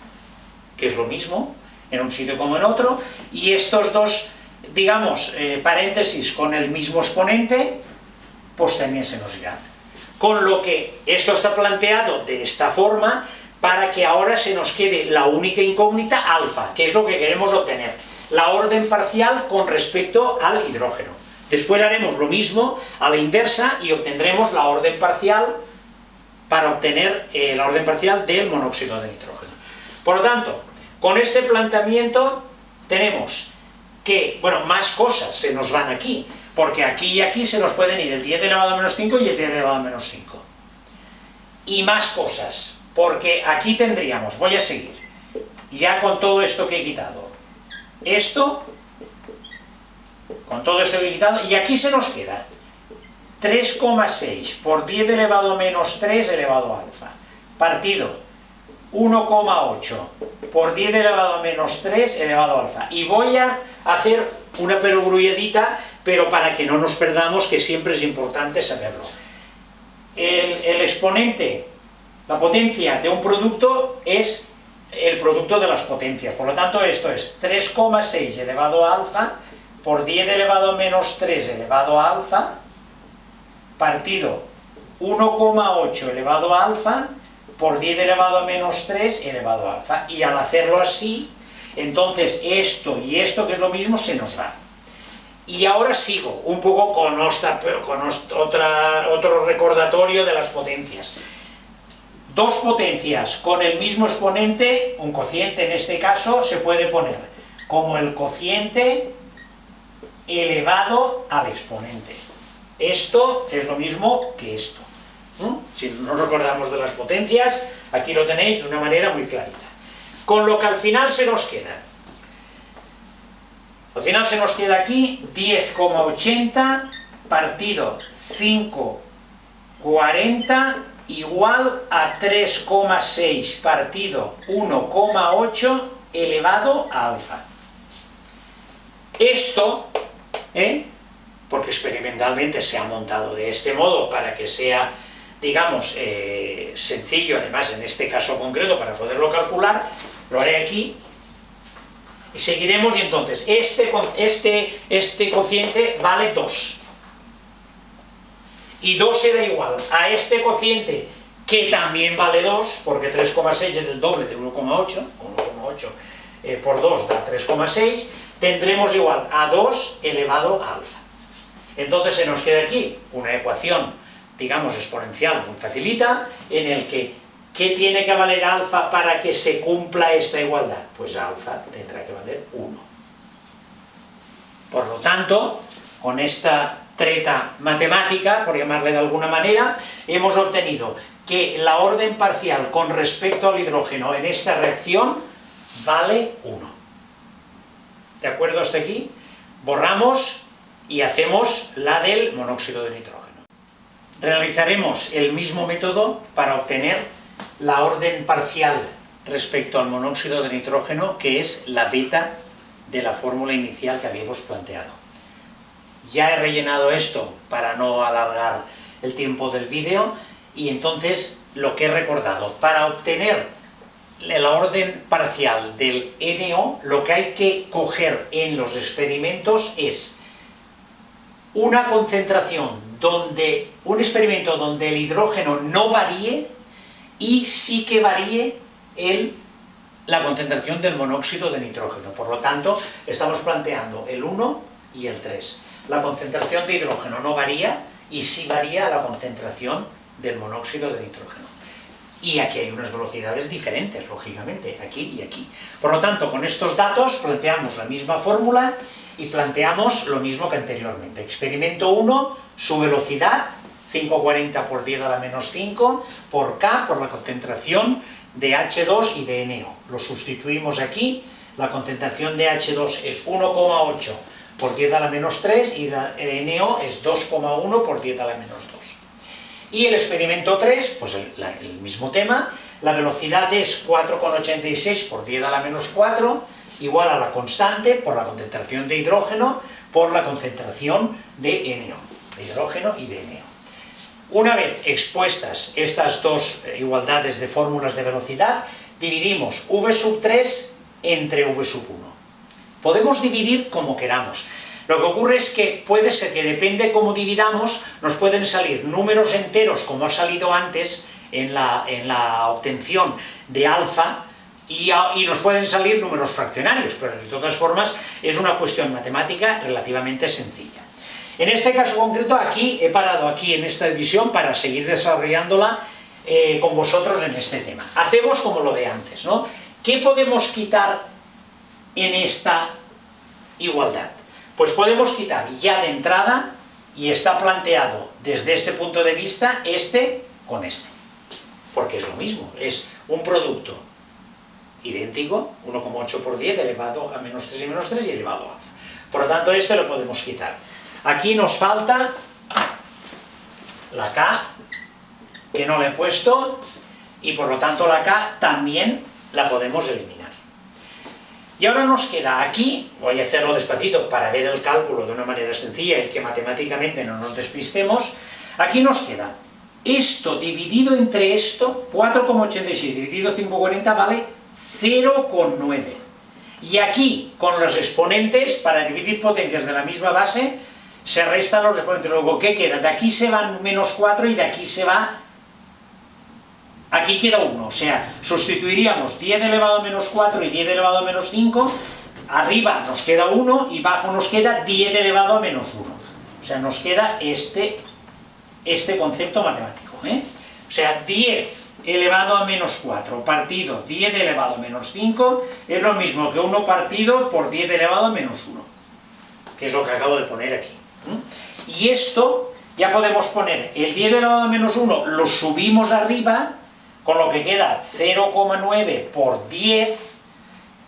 Speaker 2: que es lo mismo, en un sitio como en otro, y estos dos, digamos, paréntesis con el mismo exponente, pues también se nos irán. Con lo que esto está planteado de esta forma, para que ahora se nos quede la única incógnita alfa, que es lo que queremos obtener, la orden parcial con respecto al hidrógeno. Después haremos lo mismo a la inversa y obtendremos la orden parcial para obtener la orden parcial del monóxido de nitrógeno. Por lo tanto, con este planteamiento tenemos que, bueno, más cosas se nos van aquí, porque aquí y aquí se nos pueden ir el 10 elevado a menos 5 y el 10 elevado a menos 5. Y más cosas, porque aquí tendríamos, voy a seguir, ya con todo esto que he quitado, esto, con todo esto que he quitado, y aquí se nos queda 3,6 por 10 elevado a menos 3 elevado a alfa, partido 1,8 por 10 elevado a menos 3 elevado a alfa. Y voy a hacer una perogrulladita, pero para que no nos perdamos, que siempre es importante saberlo. El exponente, la potencia de un producto es el producto de las potencias. Por lo tanto, esto es 3,6 elevado a alfa por 10 elevado a menos 3 elevado a alfa, partido 1,8 elevado a alfa por 10 elevado a menos 3 elevado a alfa. Y al hacerlo así, entonces esto y esto, que es lo mismo, se nos va. Y ahora sigo un poco con otro recordatorio de las potencias. Dos potencias con el mismo exponente, un cociente en este caso, se puede poner como el cociente elevado al exponente. Esto es lo mismo que esto. Si no nos recordamos de las potencias, aquí lo tenéis de una manera muy clarita. Con lo que al final se nos queda. Al final se nos queda aquí 10,80 partido 5,40 igual a 3,6 partido 1,8 elevado a alfa. Esto, porque experimentalmente se ha montado de este modo para que sea, digamos, sencillo, además en este caso concreto para poderlo calcular, lo haré aquí y seguiremos. Y entonces este cociente vale 2 y 2 será igual a este cociente que también vale 2, porque 3,6 es el doble de 1,8, 1,8 por 2 da 3,6, tendremos igual a 2 elevado a alfa. Entonces se nos queda aquí una ecuación, digamos, exponencial muy facilita, en el que ¿qué tiene que valer alfa para que se cumpla esta igualdad? Pues alfa tendrá que valer 1. Por lo tanto, con esta treta matemática, por llamarle de alguna manera, hemos obtenido que la orden parcial con respecto al hidrógeno en esta reacción vale 1. ¿De acuerdo hasta aquí? Borramos y hacemos la del monóxido de nitrógeno. Realizaremos el mismo método para obtener la orden parcial respecto al monóxido de nitrógeno, que es la beta de la fórmula inicial que habíamos planteado. Ya he rellenado esto para no alargar el tiempo del vídeo, y entonces lo que he recordado, para obtener la orden parcial del NO, lo que hay que coger en los experimentos es una concentración un experimento donde el hidrógeno no varíe y sí que varíe la concentración del monóxido de nitrógeno. Por lo tanto, estamos planteando el 1 y el 3. La concentración de hidrógeno no varía y sí varía la concentración del monóxido de nitrógeno. Y aquí hay unas velocidades diferentes, lógicamente, aquí y aquí. Por lo tanto, con estos datos planteamos la misma fórmula y planteamos lo mismo que anteriormente. Experimento 1, su velocidad, 540 por 10 a la menos 5, por K, por la concentración de H2 y de NO. Lo sustituimos aquí, la concentración de H2 es 1,8 por 10 a la menos 3 y la NO es 2,1 por 10 a la menos 2. Y el experimento 3, pues el mismo tema, la velocidad es 4,86 por 10 a la menos 4, igual a la constante por la concentración de hidrógeno por la concentración de NO, de hidrógeno y de NO. Una vez expuestas estas dos igualdades de fórmulas de velocidad, dividimos V sub 3 entre V sub 1. Podemos dividir como queramos. Lo que ocurre es que puede ser que depende cómo dividamos, nos pueden salir números enteros, como ha salido antes en la obtención de alfa, y nos pueden salir números fraccionarios, pero de todas formas es una cuestión matemática relativamente sencilla. En este caso concreto, aquí he parado aquí en esta división para seguir desarrollándola con vosotros en este tema. Hacemos como lo de antes, ¿no? ¿Qué podemos quitar en esta igualdad? Pues podemos quitar ya de entrada, y está planteado desde este punto de vista, este con este. Porque es lo mismo, es un producto idéntico, 1,8 por 10 elevado a menos 3 y menos 3 y elevado a alfa. Por lo tanto, este lo podemos quitar. Aquí nos falta la K, que no le he puesto, y por lo tanto la K también la podemos eliminar. Y ahora nos queda aquí, voy a hacerlo despacito para ver el cálculo de una manera sencilla y que matemáticamente no nos despistemos, aquí nos queda esto dividido entre esto, 4,86 dividido 5,40 vale 0,9. Y aquí, con los exponentes, para dividir potencias de la misma base, se restan los exponentes. Luego, ¿qué queda? De aquí se van menos 4 y de aquí se va... Aquí queda 1, o sea, sustituiríamos 10 elevado a menos 4 y 10 elevado a menos 5, arriba nos queda 1 y abajo nos queda 10 elevado a menos 1. O sea, nos queda este concepto matemático, O sea, 10 elevado a menos 4 partido 10 elevado a menos 5 es lo mismo que 1 partido por 10 elevado a menos 1, que es lo que acabo de poner aquí. Y esto ya podemos poner el 10 elevado a menos 1, lo subimos arriba, con lo que queda 0,9 por 10,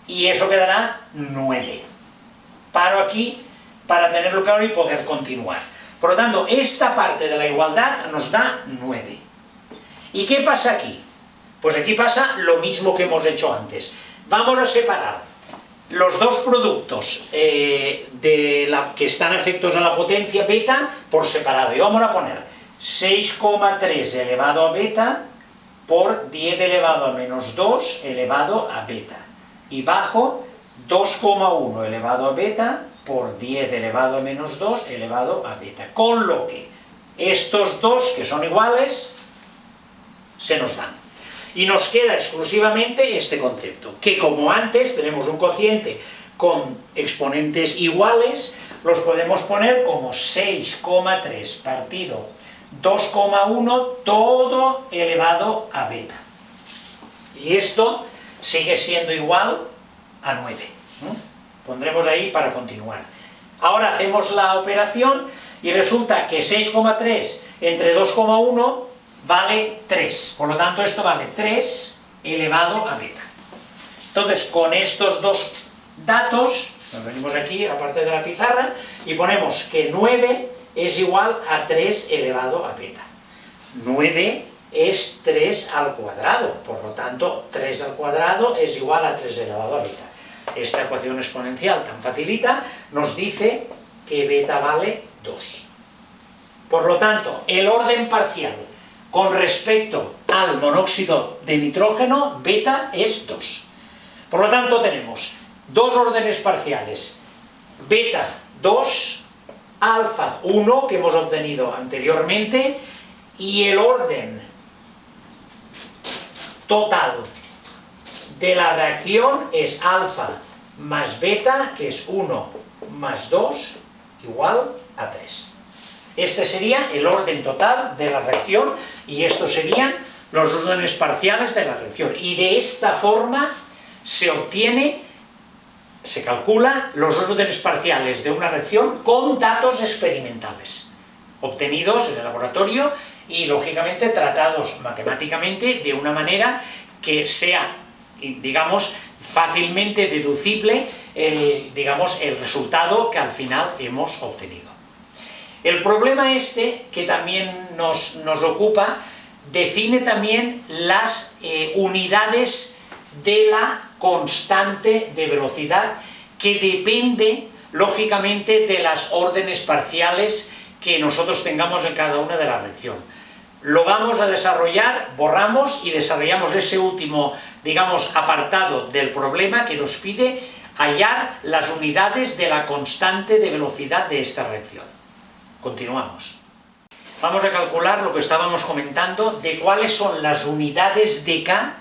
Speaker 2: y eso quedará 9. Paro aquí para tenerlo claro y poder continuar. Por lo tanto, esta parte de la igualdad nos da 9. ¿Y qué pasa aquí? Pues aquí pasa lo mismo que hemos hecho antes. Vamos a separar los dos productos que están afectos a la potencia beta por separado. Y vamos a poner 6,3 elevado a beta por 10 elevado a menos 2 elevado a beta. Y bajo 2,1 elevado a beta por 10 elevado a menos 2 elevado a beta. Con lo que estos dos, que son iguales, se nos dan. Y nos queda exclusivamente este concepto, que como antes tenemos un cociente con exponentes iguales, los podemos poner como 6,3 partido 2,1 todo elevado a beta. Y esto sigue siendo igual a 9. Pondremos ahí para continuar. Ahora hacemos la operación y resulta que 6,3 entre 2,1 vale 3. Por lo tanto, esto vale 3 elevado a beta. Entonces, con estos dos datos, nos venimos aquí a la parte de la pizarra y ponemos que 9 es igual a 3 elevado a beta. 9 es 3 al cuadrado, por lo tanto 3 al cuadrado es igual a 3 elevado a beta. Esta ecuación exponencial tan facilita nos dice que beta vale 2. Por lo tanto, el orden parcial con respecto al monóxido de nitrógeno, beta es 2. Por lo tanto, tenemos dos órdenes parciales, beta 2, alfa 1, que hemos obtenido anteriormente, y el orden total de la reacción es alfa más beta, que es 1 más 2, igual a 3. Este sería el orden total de la reacción y estos serían los órdenes parciales de la reacción. Y de esta forma se calcula los órdenes parciales de una reacción con datos experimentales, obtenidos en el laboratorio y, lógicamente, tratados matemáticamente de una manera que sea, digamos, fácilmente deducible el resultado que al final hemos obtenido. El problema que también nos ocupa, define también las unidades de la constante de velocidad, que depende, lógicamente, de las órdenes parciales que nosotros tengamos en cada una de la reacción. Lo vamos a desarrollar, borramos y desarrollamos ese último, digamos, apartado del problema que nos pide hallar las unidades de la constante de velocidad de esta reacción. Continuamos. Vamos a calcular lo que estábamos comentando de cuáles son las unidades de K,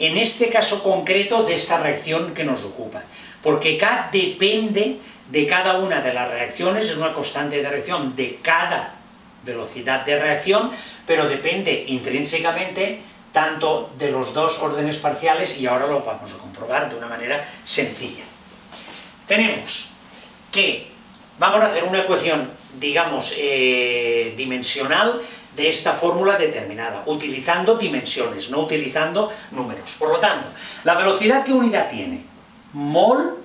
Speaker 2: en este caso concreto de esta reacción que nos ocupa. Porque K depende de cada una de las reacciones, es una constante de reacción de cada velocidad de reacción, pero depende intrínsecamente tanto de los dos órdenes parciales, y ahora lo vamos a comprobar de una manera sencilla. Tenemos que vamos a hacer una ecuación, digamos, dimensional de esta fórmula determinada, utilizando dimensiones, no utilizando números. Por lo tanto, la velocidad, ¿qué unidad tiene? Mol,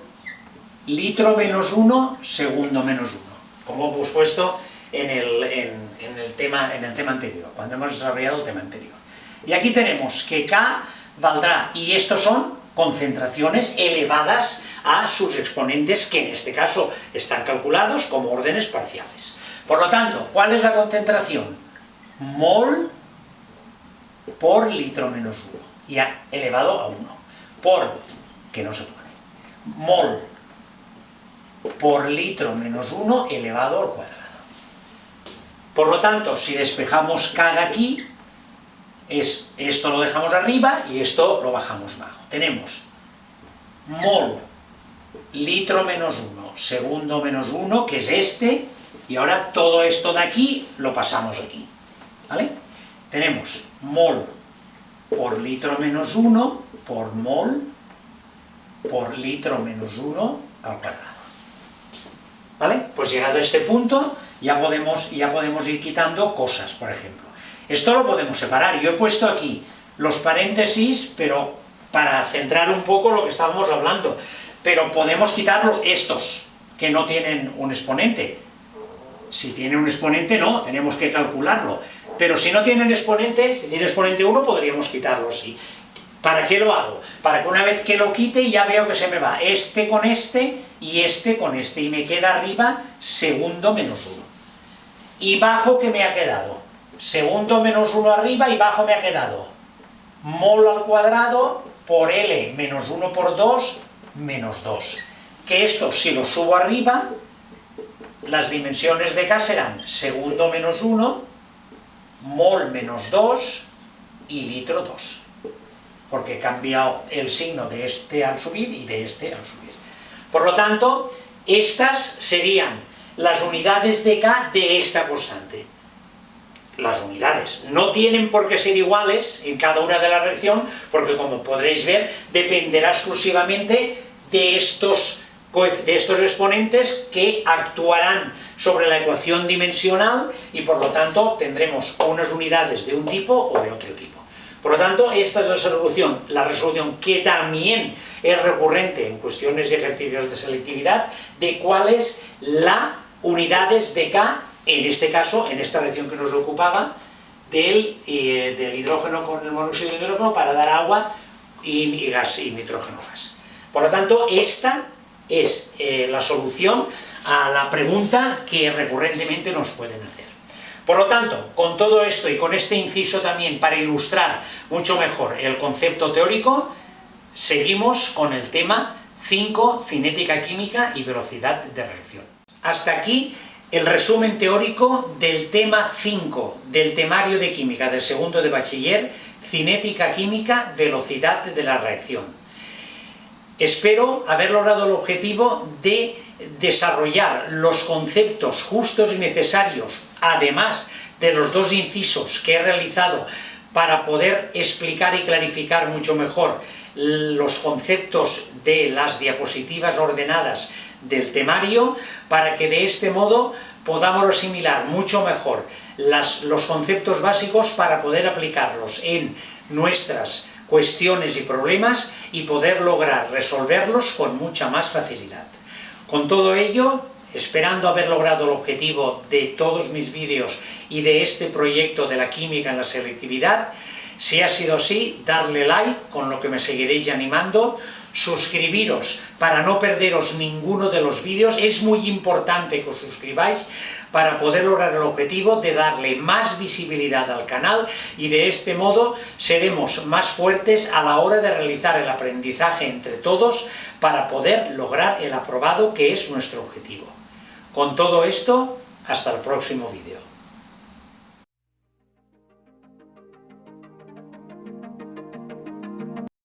Speaker 2: litro menos 1, segundo menos 1, como hemos puesto en el tema anterior, cuando hemos desarrollado el tema anterior. Y aquí tenemos que K valdrá, y estos son concentraciones elevadas a sus exponentes, que en este caso están calculados como órdenes parciales. Por lo tanto, ¿cuál es la concentración? Mol por litro menos 1, ya elevado a 1, por, que no se pone, mol por litro menos 1 elevado al cuadrado. Por lo tanto, si despejamos K de aquí, esto lo dejamos arriba y esto lo bajamos abajo. Tenemos mol litro menos 1, segundo menos 1, que es este, y ahora todo esto de aquí lo pasamos aquí, ¿vale? Tenemos mol por litro menos 1 por mol por litro menos 1 al cuadrado, ¿vale? Pues llegado a este punto ya podemos ir quitando cosas, por ejemplo. Esto lo podemos separar. Yo he puesto aquí los paréntesis, pero para centrar un poco lo que estábamos hablando. Pero podemos quitarlos estos, que no tienen un exponente. Si tiene un exponente, no, tenemos que calcularlo. Pero si no tienen exponente, si tiene exponente 1, podríamos quitarlo así. ¿Para qué lo hago? Para que una vez que lo quite ya veo que se me va este con este y este con este. Y me queda arriba segundo menos 1. Y bajo, ¿qué me ha quedado? Segundo menos 1 arriba y bajo me ha quedado mol al cuadrado por L menos 1 por 2 menos 2. Que esto, si lo subo arriba, las dimensiones de K serán segundo menos 1, mol menos 2 y litro 2. Porque he cambiado el signo de este al subir y de este al subir. Por lo tanto, estas serían las unidades de K de esta constante. Las unidades no tienen por qué ser iguales en cada una de la reacción, porque, como podréis ver, dependerá exclusivamente de estos exponentes que actuarán sobre la ecuación dimensional y, por lo tanto, tendremos unas unidades de un tipo o de otro tipo. Por lo tanto, esta es la resolución que también es recurrente en cuestiones y ejercicios de selectividad, de cuáles las unidades de K, en este caso, en esta reacción que nos ocupaba, del hidrógeno con el monóxido de hidrógeno para dar agua y gas y nitrógeno gas. Por lo tanto, esta es la solución a la pregunta que recurrentemente nos pueden hacer. Por lo tanto, con todo esto y con este inciso también para ilustrar mucho mejor el concepto teórico, seguimos con el tema 5, cinética química y velocidad de reacción. Hasta aquí el resumen teórico del tema 5 del temario de química del segundo de bachiller, cinética química, velocidad de la reacción. Espero haber logrado el objetivo de desarrollar los conceptos justos y necesarios, además de los 2 incisos que he realizado para poder explicar y clarificar mucho mejor los conceptos de las diapositivas ordenadas del temario, para que de este modo podamos asimilar mucho mejor los conceptos básicos para poder aplicarlos en nuestras cuestiones y problemas y poder lograr resolverlos con mucha más facilidad. Con todo ello, esperando haber logrado el objetivo de todos mis vídeos y de este proyecto de la química en la selectividad, si ha sido así, darle like, con lo que me seguiréis animando, suscribiros para no perderos ninguno de los vídeos. Es muy importante que os suscribáis para poder lograr el objetivo de darle más visibilidad al canal, y de este modo seremos más fuertes a la hora de realizar el aprendizaje entre todos para poder lograr el aprobado, que es nuestro objetivo. Con todo esto, hasta el próximo vídeo.